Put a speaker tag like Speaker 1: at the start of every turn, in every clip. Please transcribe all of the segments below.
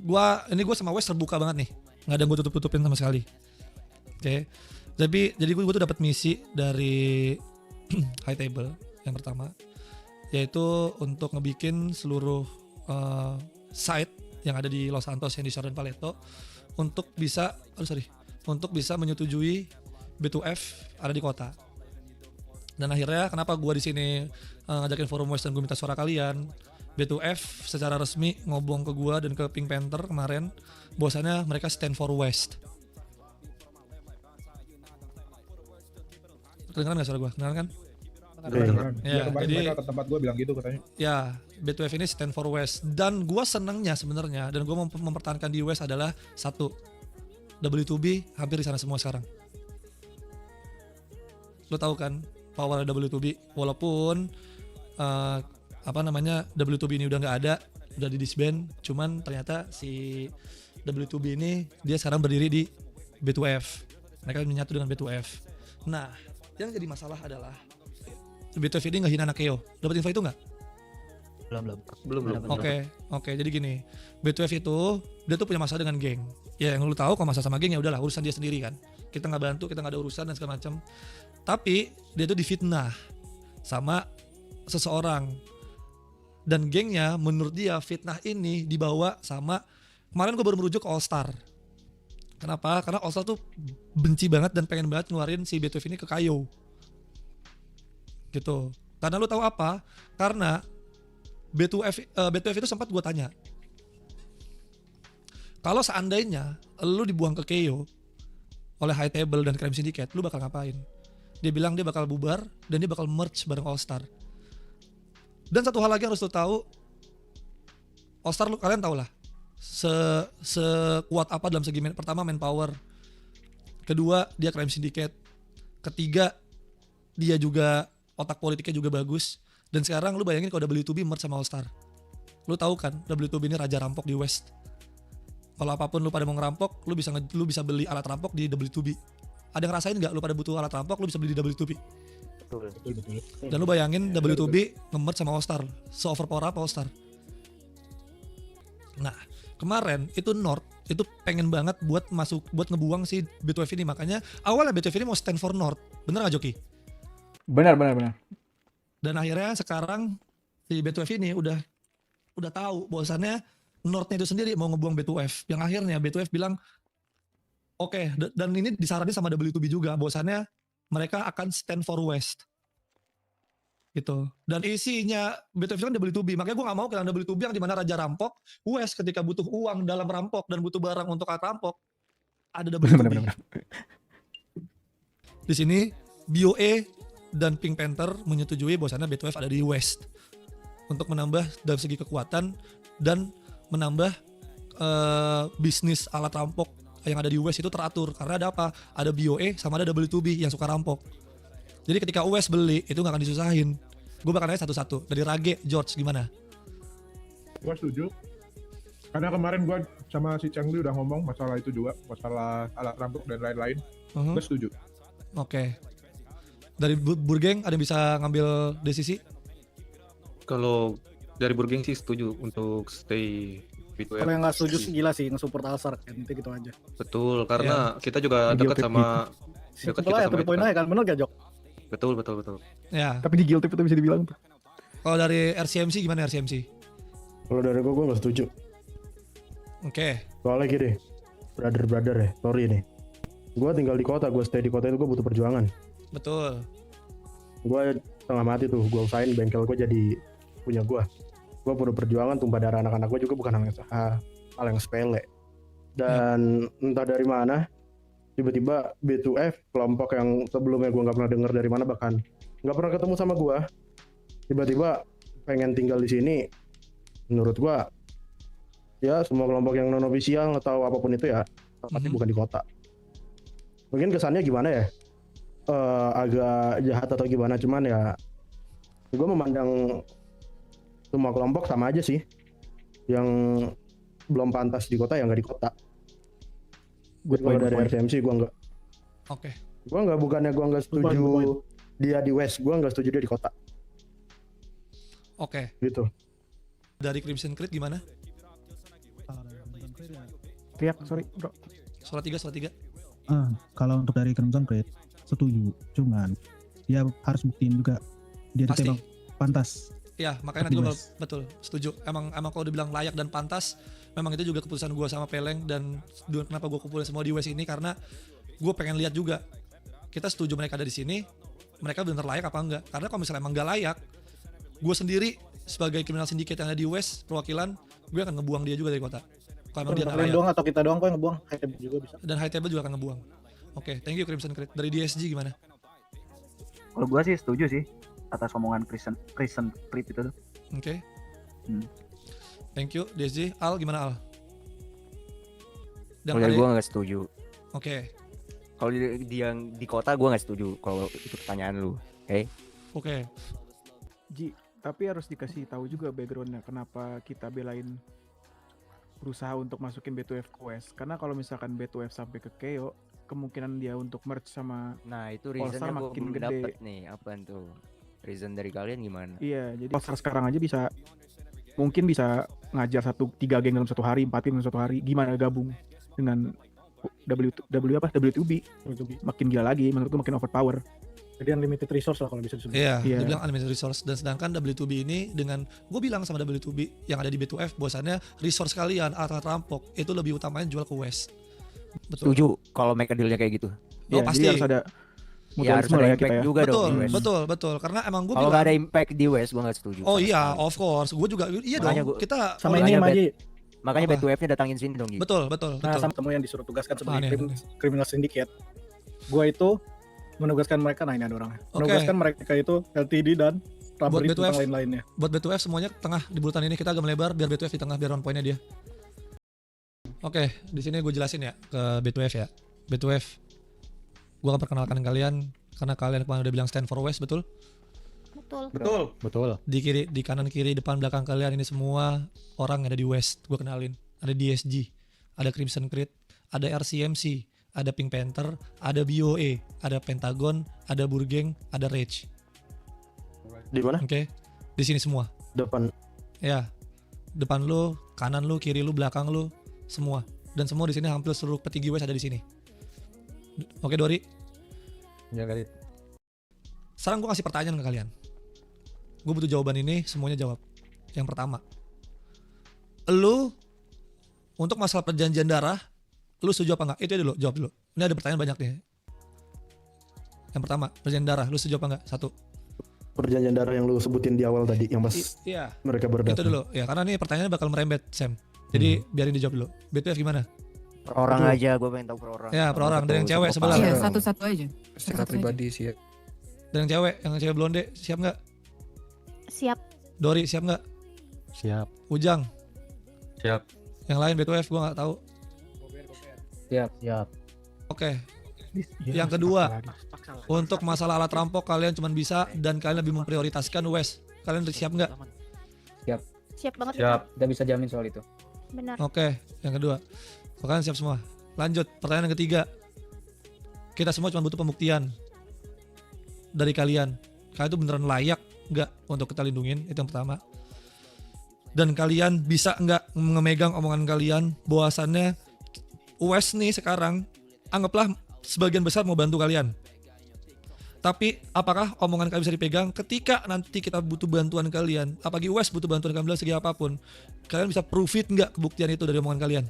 Speaker 1: Gue sama West terbuka banget nih, nggak ada yang gue tutup-tutupin sama sekali. Oke. Jadi gue tuh dapat misi dari High Table yang pertama, yaitu untuk ngebikin seluruh site yang ada di Los Santos yang di Shore dan Paleto untuk bisa menyetujui B2F ada di kota. Dan akhirnya kenapa gue di sini ngajakin forum West dan gue minta suara kalian, B2F secara resmi ngobong ke gue dan ke Pink Panther kemarin, bahwasannya mereka stand for West. Kedengeran gak suara gue? Kedengeran kan?
Speaker 2: Ya, kemarin jadi, mereka ke tempat gue bilang gitu katanya.
Speaker 1: Ya, B2F ini stand for West. Dan gue senengnya sebenarnya, dan gue mempertahankan di West adalah satu, W2B hampir di sana semua sekarang. Lo tahu kan power W2B, walaupun W2B ini udah nggak ada, udah di disband, cuman ternyata si W2B ini dia sekarang berdiri di B2F. Mereka menyatu dengan B2F. Nah, yang jadi masalah adalah B2F ini ngehina anak Keo. Dapat info itu nggak? Belum. Oke. Jadi gini, B2F itu dia tuh punya masalah dengan geng. Ya yang lu tahu kalau masalah sama geng ya udahlah urusan dia sendiri kan. Kita nggak bantu, kita nggak ada urusan dan segala macam. Tapi dia tuh difitnah sama seseorang. Dan gengnya menurut dia fitnah ini dibawa sama, kemarin gue baru merujuk ke All Star. Kenapa? Karena All Star tuh benci banget dan pengen banget ngeluarin si B2F ini ke Kayo. Gitu. Karena lu tahu apa? Karena B2F itu sempat gue tanya, kalau seandainya lu dibuang ke KO oleh High Table dan Crime Syndicate, lu bakal ngapain? Dia bilang dia bakal bubar dan dia bakal merge bareng All Star. Dan satu hal lagi yang harus lu tahu, All Star lu kalian tau lah sekuat apa dalam segi pertama manpower, kedua dia Crime Syndicate, ketiga dia juga otak politiknya juga bagus. Dan sekarang lu bayangin kalau W2B merge sama All Star. Lu tahu kan W2B ini raja rampok di West. Kalau apapun lu pada mau ngerampok, lu bisa beli alat rampok di W2B. Ada yang ngerasain nggak lu pada butuh alat rampok, lu bisa beli di W2B.
Speaker 3: Betul.
Speaker 1: Dan lu bayangin W2B nge-merge sama All Star. Se-overpower apa All Star? Nah, kemarin itu North itu pengen banget buat ngebuang si B2F ini. Makanya awalnya B2F ini mau stand for North. Bener gak Joki?
Speaker 4: Benar.
Speaker 1: Dan akhirnya sekarang si B2F ini udah tahu bahwasannya Northnya itu sendiri mau ngebuang B2F. Yang akhirnya B2F bilang oke, dan ini disaranin sama W2B juga bahwasannya mereka akan stand for West. Gitu. Dan isinya B2F kan W2B, makanya gue gak mau kehilangan W2B yang dimana raja rampok. West ketika butuh uang dalam rampok dan butuh barang untuk alat rampok, ada W2B.
Speaker 4: Benar.
Speaker 1: Di sini BOE dan Pink Panther menyetujui bahwasannya B2F ada di West untuk menambah dari segi kekuatan dan menambah bisnis alat rampok yang ada di West itu teratur. Karena ada apa? Ada BOE sama ada W2B yang suka rampok. Jadi ketika West beli itu gak akan disusahin. Gue bakal nanya satu-satu. Dari Rage, George gimana?
Speaker 2: Gue setuju. Karena kemarin gue sama si Chengli udah ngomong masalah itu juga, masalah alat rampok dan lain-lain. Gue setuju.
Speaker 1: Oke. Dari Burgeng ada yang bisa ngambil desisi?
Speaker 3: Kalau dari Burgeng sih setuju untuk stay B2F.
Speaker 5: Kalau yang nggak setuju gila sih, nge-support Alsar kan, itu gitu aja.
Speaker 3: Betul, karena kita juga dekat sama
Speaker 5: Simpel aja, 3 poin aja kan, bener gak Jok?
Speaker 3: Betul.
Speaker 1: Ya.
Speaker 4: Tapi di guilty itu bisa dibilang tuh.
Speaker 1: Kalau dari RCMC gimana RCMC?
Speaker 6: Kalau dari gue nggak setuju.
Speaker 1: Oke.
Speaker 6: Soalnya gini, brother ya, sorry nih. Gue tinggal di kota, gue stay di kota itu gue butuh perjuangan.
Speaker 1: Betul.
Speaker 6: Gue setengah mati tuh, gue usahain bengkel gue jadi punya gue. Gue perlu perjuangan, tumpah darah anak-anak gue juga bukan hal yang sepele. Dan entah dari mana, tiba-tiba B2F, kelompok yang sebelumnya gue nggak pernah dengar dari mana, bahkan nggak pernah ketemu sama gue, tiba-tiba pengen tinggal di sini. Menurut gue, ya semua kelompok yang non ofisial atau apapun itu ya, pasti bukan di kota. Mungkin kesannya gimana ya? Agak jahat atau gimana, cuman ya gue memandang semua kelompok sama aja sih. Yang belum pantas di kota ya nggak di kota. Kalau dari RCMC gue nggak.
Speaker 1: Oke.
Speaker 6: Gue nggak, bukannya gue nggak setuju dia di West, gue nggak setuju dia di kota.
Speaker 1: Oke.
Speaker 6: Gitu.
Speaker 1: Dari Crimson Creed gimana?
Speaker 4: Teriak, sorry bro.
Speaker 1: Surat 3.
Speaker 7: Kalau untuk dari Crimson Creed setuju, cuman dia harus buktiin juga dia
Speaker 1: Pasti.
Speaker 7: ditembak pantas.
Speaker 1: Ya, makanya nanti gue
Speaker 7: West.
Speaker 1: betul setuju. Emang kalau dibilang layak dan pantas, memang itu juga keputusan gue sama Peleng dan kenapa gue kumpulin semua di West ini karena gue pengen lihat juga. Kita setuju mereka ada di sini, mereka benar layak apa enggak? Karena kalau misalnya emang enggak layak, gue sendiri sebagai kriminal sindiket yang ada di West perwakilan, gue akan ngebuang dia juga dari kota. Kalau emang dia nggak
Speaker 5: Kalian
Speaker 1: layak.
Speaker 5: doang atau kita doang kok yang ngebuang? High table juga bisa.
Speaker 1: Dan high table juga akan ngebuang. Oke, thank you Crimson Creed. Dari DSG gimana?
Speaker 8: Kalau gua sih setuju sih atas omongan Crimson Creed itu tuh.
Speaker 1: Oke.
Speaker 8: Hmm.
Speaker 1: Thank you DSG. Al gimana Al? Dan
Speaker 9: Kalau dari
Speaker 1: ada-
Speaker 9: gue nggak setuju.
Speaker 1: Oke.
Speaker 9: Kalau di yang di kota gue nggak setuju. Kalau itu pertanyaan lu,
Speaker 1: Oke.
Speaker 4: Ji, tapi harus dikasih tahu juga backgroundnya kenapa kita belain berusaha untuk masukin B2F ke West. Karena kalau misalkan B2F sampai ke KO, kemungkinan dia untuk merge sama
Speaker 9: nah itu
Speaker 4: All-Star
Speaker 9: reasonnya gue
Speaker 4: makin
Speaker 9: belum
Speaker 4: gede.
Speaker 9: dapet nih. Apaan tuh? Reason dari kalian gimana?
Speaker 4: iya, jadi All-Star sekarang aja bisa mungkin bisa ngajar 3 geng dalam satu hari, 4 geng dalam satu hari. Gimana gabung dengan W2B makin gila lagi, menurutku makin overpower.
Speaker 5: Jadi unlimited resource lah kalau bisa disebut.
Speaker 1: Iya,
Speaker 4: Iya.
Speaker 1: dia bilang unlimited resource dan sedangkan W2B ini dengan gue bilang sama W2B yang ada di B2F bahwasannya resource kalian alat rampok itu lebih utamanya jual ke West. Betul.
Speaker 9: Setuju kalau mereka dealnya kayak gitu.
Speaker 1: Oh,
Speaker 4: Iya,
Speaker 1: pasti.
Speaker 4: jadi harus ada
Speaker 9: Ya harus
Speaker 4: mutualisme
Speaker 9: ada
Speaker 4: lah ya
Speaker 9: impact
Speaker 4: kita ya.
Speaker 9: juga
Speaker 1: Betul,
Speaker 9: dong di West.
Speaker 1: betul. Karena emang gue
Speaker 9: Kalau
Speaker 1: bilang
Speaker 9: nggak ada impact di West gue nggak setuju.
Speaker 1: oh
Speaker 9: sama
Speaker 1: iya,
Speaker 9: sekali.
Speaker 1: of course. Gue juga iya
Speaker 9: Makanya
Speaker 1: dong.
Speaker 9: gua-
Speaker 1: Kita
Speaker 5: Sama
Speaker 9: Makanya
Speaker 5: ini
Speaker 9: bet-
Speaker 5: Maji.
Speaker 9: Makanya
Speaker 1: Apa?
Speaker 9: B2F-nya datangin sini dong gitu.
Speaker 1: betul.
Speaker 5: Nah, sama temen yang disuruh tugaskan sebagai
Speaker 1: Apaan ya?
Speaker 5: criminal syndicate. Gua itu menugaskan mereka, nah ini ada orangnya.
Speaker 1: Oke.
Speaker 5: Menugaskan mereka itu LTD dan
Speaker 1: Buat
Speaker 5: Rubber
Speaker 1: B2F.
Speaker 5: tentang lain-lainnya.
Speaker 1: Buat B2F semuanya tengah di bulutan ini kita agak melebar biar B2F di tengah biar on pointnya dia. Oke, di sini gue jelasin ya ke B2F ya. B2F, gue akan perkenalkan kalian karena kalian kemarin udah bilang stand for West, betul?
Speaker 3: Betul.
Speaker 1: Di kiri, di kanan kiri, depan belakang kalian ini semua orang yang ada di West. Gue kenalin. Ada DSG, ada Crimson Creed, ada RCMC, ada Pink Panther, ada BOE, ada Pentagon, ada Burgeng, ada Rage.
Speaker 6: Di mana?
Speaker 1: Oke, di sini semua.
Speaker 6: Depan.
Speaker 1: Ya, depan lu, kanan lu, kiri lu, belakang lu, semua. Dan semua di sini hampir seluruh petinggi West ada di sini. Oke Dori,
Speaker 3: Ya kali.
Speaker 1: sekarang gue kasih pertanyaan ke kalian. Gue butuh jawaban ini, semuanya jawab. Yang pertama, lu untuk masalah perjanjian darah, lu setuju apa enggak? Itu dulu, jawab dulu. Ini ada pertanyaan banyak nih. Yang pertama, perjanjian darah, lu setuju apa enggak? 1.
Speaker 6: Perjanjian darah yang lu sebutin di awal tadi, yang pas
Speaker 1: Iya,
Speaker 6: mereka
Speaker 1: itu
Speaker 6: berdatang.
Speaker 1: dulu. Ya, karena nih pertanyaannya bakal merembet, Sam. Jadi biarin dijawab dulu. B2F gimana?
Speaker 9: Per orang aja, gue pengen tahu per orang.
Speaker 1: Ya, per orang. Dari yang cewek sebelah.
Speaker 10: Iya, satu-satu aja.
Speaker 3: Secara
Speaker 10: Satu-satu
Speaker 3: pribadi sih ya.
Speaker 1: Dan yang cewek blonde, siap nggak?
Speaker 11: Siap.
Speaker 1: Dori, siap nggak?
Speaker 3: Siap.
Speaker 1: Ujang,
Speaker 3: Siap.
Speaker 1: yang lain B2F gue nggak tahu.
Speaker 8: Siap.
Speaker 1: Oke,
Speaker 4: Iya,
Speaker 1: yang kedua,
Speaker 5: Paksa lah.
Speaker 1: untuk masalah alat rampok kalian cuma bisa dan kalian lebih memprioritaskan West. Kalian siap nggak?
Speaker 11: Siap banget.
Speaker 3: Siap.
Speaker 8: Kita bisa jamin soal itu.
Speaker 11: Benar.
Speaker 1: Oke, yang kedua, kalian siap semua. Lanjut, pertanyaan yang ketiga. Kita semua cuma butuh pembuktian dari kalian. Kalian itu beneran layak nggak untuk kita lindungin? Itu yang pertama. Dan kalian bisa nggak memegang omongan kalian bahwasannya West nih sekarang anggaplah sebagian besar mau bantu kalian. Tapi apakah omongan kalian bisa dipegang ketika nanti kita butuh bantuan kalian? Apalagi West butuh bantuan kalian segi apapun. Kalian bisa prove it nggak kebuktian itu dari omongan kalian?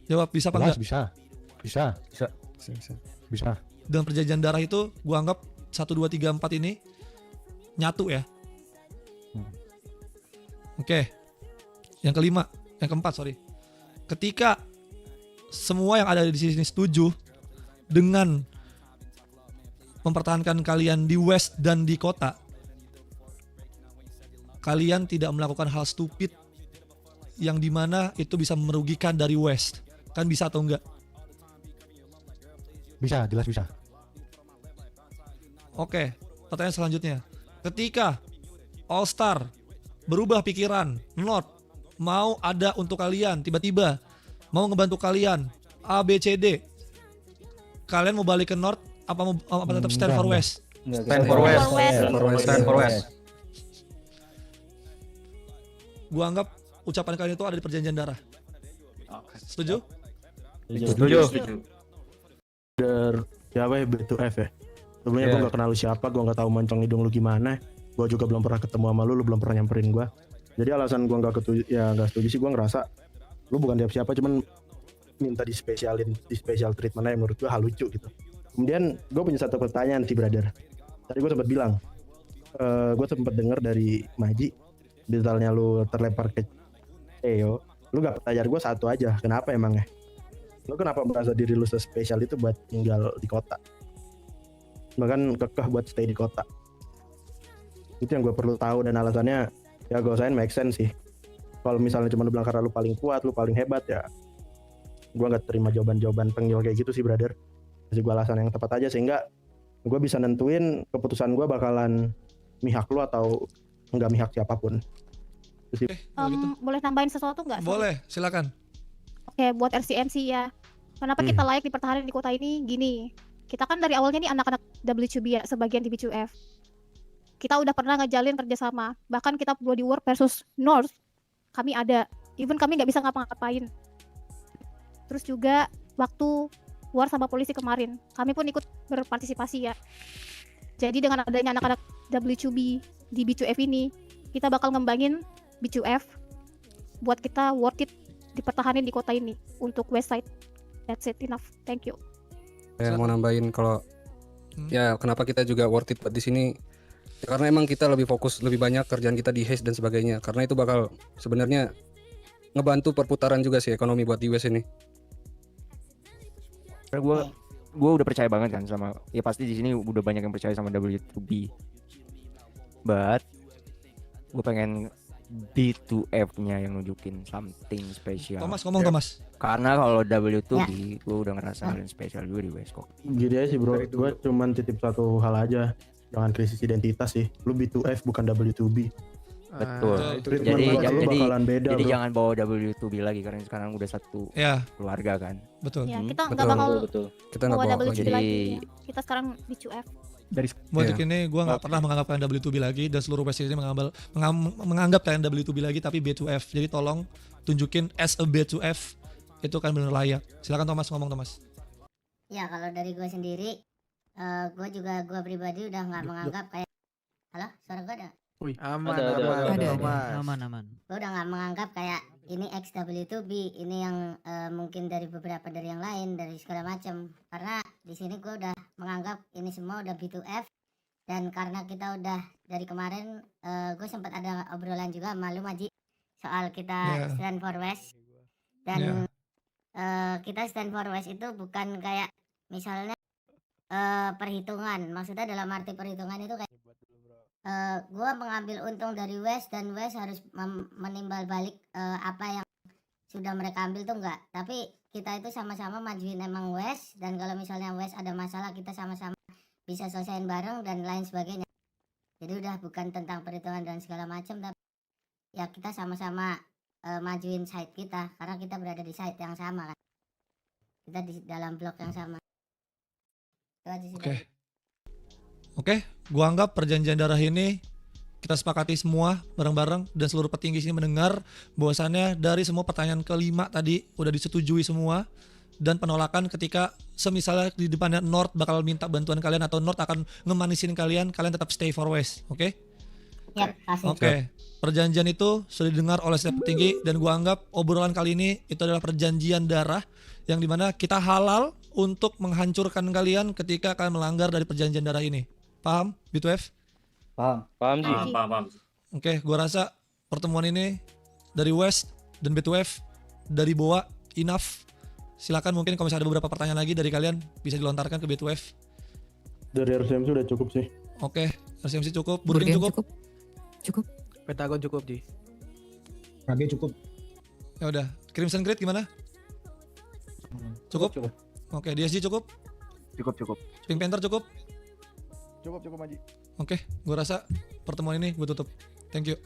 Speaker 1: Jawab, bisa apa enggak?
Speaker 3: Bisa.
Speaker 1: Dengan perjanjian darah itu gua anggap 1, 2, 3, 4 ini nyatu ya. Oke. Yang kelima, yang keempat sorry. Ketika semua yang ada di sini setuju dengan mempertahankan kalian di West dan di kota, kalian tidak melakukan hal stupid yang dimana itu bisa merugikan dari West. Kan bisa atau enggak?
Speaker 3: Bisa, jelas bisa.
Speaker 1: Oke, pertanyaan selanjutnya. Ketika All Star berubah pikiran, North mau ada untuk kalian, tiba-tiba mau ngebantu kalian, A, B, C, D. Kalian mau balik ke North apa tetap stand for West?
Speaker 8: Enggak,
Speaker 3: Stand
Speaker 8: kita-
Speaker 3: for West.
Speaker 11: For West.
Speaker 3: Stand for West.
Speaker 1: gua anggap ucapan kalian itu ada di perjanjian darah. Setuju?
Speaker 6: Setuju. Siapa ya B2F ya? Sebelumnya gue gak kenal lu siapa, gue gak tahu moncong hidung lu gimana. Gue juga belum pernah ketemu sama lu belum pernah nyamperin gue. Jadi alasan gue gak setuju sih, gue ngerasa lu bukan siapa, cuman minta di special treatment aja, menurut gue hal lucu gitu. Kemudian gue punya satu pertanyaan sih brother. Tadi gue sempat bilang, gue sempat dengar dari Maji, misalnya lu terlempar ke Theo, lu gak pertanyaan gue satu aja, kenapa emangnya? Lu kenapa merasa diri lu spesial itu buat tinggal di kota? Bahkan kekeh buat stay di kota. Itu yang gue perlu tahu, dan alasannya ya gue rasain make sense sih. Kalau misalnya cuma lu bilang karena lu paling kuat, lu paling hebat, ya gue gak terima jawaban-jawaban tengil kayak gitu sih brother. Kasih gue alasan yang tepat aja sehingga gue bisa nentuin keputusan gue bakalan mihak lu atau enggak mihak siapapun.
Speaker 1: Gitu.
Speaker 11: Boleh nambahin sesuatu nggak?
Speaker 1: Boleh, silakan.
Speaker 11: Oke, buat RCMC ya. Kenapa kita layak dipertahankan di kota ini? Gini, kita kan dari awalnya nih anak-anak W2B ya, sebagian di B2F. Kita udah pernah ngejalin kerjasama. Bahkan kita Bloody War versus North, kami ada. Even kami nggak bisa ngapa-ngapain. Terus juga waktu war sama polisi kemarin, kami pun ikut berpartisipasi ya. Jadi dengan adanya anak-anak W2B di B2F ini, kita bakal ngembangin B2F buat kita worth it dipertahanin di kota ini untuk Westside. That's it, enough. Thank you.
Speaker 10: Saya mau nambahin kalau ya kenapa kita juga worth it buat di sini. Ya, karena emang kita lebih fokus, lebih banyak kerjaan kita di haze dan sebagainya. Karena itu bakal sebenarnya ngebantu perputaran juga sih ekonomi buat di US ini.
Speaker 9: Karena gue udah percaya banget kan sama, ya pasti di sini udah banyak yang percaya sama W2B. But gue pengen B2F-nya yang nunjukin something spesial.
Speaker 1: Thomas ngomong Thomas.
Speaker 9: Karena kalau W2B gue udah ngerasa hal yang spesial juga di West Coast.
Speaker 6: Gini aja sih bro, gue cuman titip satu hal aja, jangan krisis identitas sih. Lu B2F bukan W2B.
Speaker 9: Betul. Jadi jangan bawa W2B lagi karena sekarang udah satu keluarga kan.
Speaker 1: Betul.
Speaker 11: Ya, kita nggak bakal
Speaker 10: kita nggak
Speaker 11: bawa
Speaker 10: bawa
Speaker 11: W2B lagi. Kita sekarang B2F.
Speaker 1: Buat ini gue nggak pernah menganggap kalian W2B lagi, dan seluruh West ini menganggap kalian W2B lagi, tapi B2F. Jadi tolong tunjukin as a B2F itu kan benar layak. Silakan Thomas ngomong Thomas.
Speaker 12: Ya kalau dari gue sendiri, gue pribadi udah nggak menganggap kayak, halo suara gue ada?
Speaker 4: Aman.
Speaker 12: Gue udah nggak menganggap kayak ini XW2B, ini yang mungkin dari beberapa dari yang lain, dari segala macam. Karena di sini gue udah menganggap ini semua udah B2F, dan karena kita udah dari kemarin gue sempat ada obrolan juga sama lu Maji soal kita stand for West, dan kita stand for West itu bukan kayak misalnya perhitungan, maksudnya dalam arti perhitungan itu kayak gue mengambil untung dari West dan West harus menimbal balik apa yang sudah mereka ambil tuh enggak, tapi kita itu sama-sama majuin emang West, dan kalau misalnya West ada masalah kita sama-sama bisa selesaiin bareng dan lain sebagainya. Jadi udah bukan tentang perhitungan dan segala macam, tapi ya kita sama-sama majuin side kita karena kita berada di side yang sama kan, kita di dalam blok yang sama. Itu aja sih.
Speaker 1: Oke, gua anggap perjanjian darah ini kita sepakati semua bareng-bareng, dan seluruh petinggi sini mendengar bahwasannya dari semua pertanyaan kelima tadi udah disetujui semua, dan penolakan ketika semisalnya di depannya North bakal minta bantuan kalian atau North akan ngemanisin kalian tetap stay for West, oke? Oke. Perjanjian itu sudah didengar oleh setiap petinggi, dan gua anggap obrolan kali ini itu adalah perjanjian darah yang dimana kita halal untuk menghancurkan kalian ketika kalian melanggar dari perjanjian darah ini. Paham, B2F?
Speaker 13: Paham Ji. Paham.
Speaker 1: Oke, gua rasa pertemuan ini dari West dan B2F dari Boa enough. Silakan, mungkin kalau misalnya ada beberapa pertanyaan lagi dari kalian bisa dilontarkan ke B2F.
Speaker 6: Dari RCMC udah cukup sih.
Speaker 1: Oke, RCMC cukup, Burgeng cukup.
Speaker 4: Pentagon cukup Ji.
Speaker 5: KG cukup.
Speaker 1: Ya udah, Crimson Creed gimana? Cukup? Oke, DSG cukup?
Speaker 8: Cukup.
Speaker 1: Pink Panther cukup?
Speaker 4: Cukup Maji.
Speaker 1: Oke, gue rasa pertemuan ini gue tutup. Thank you.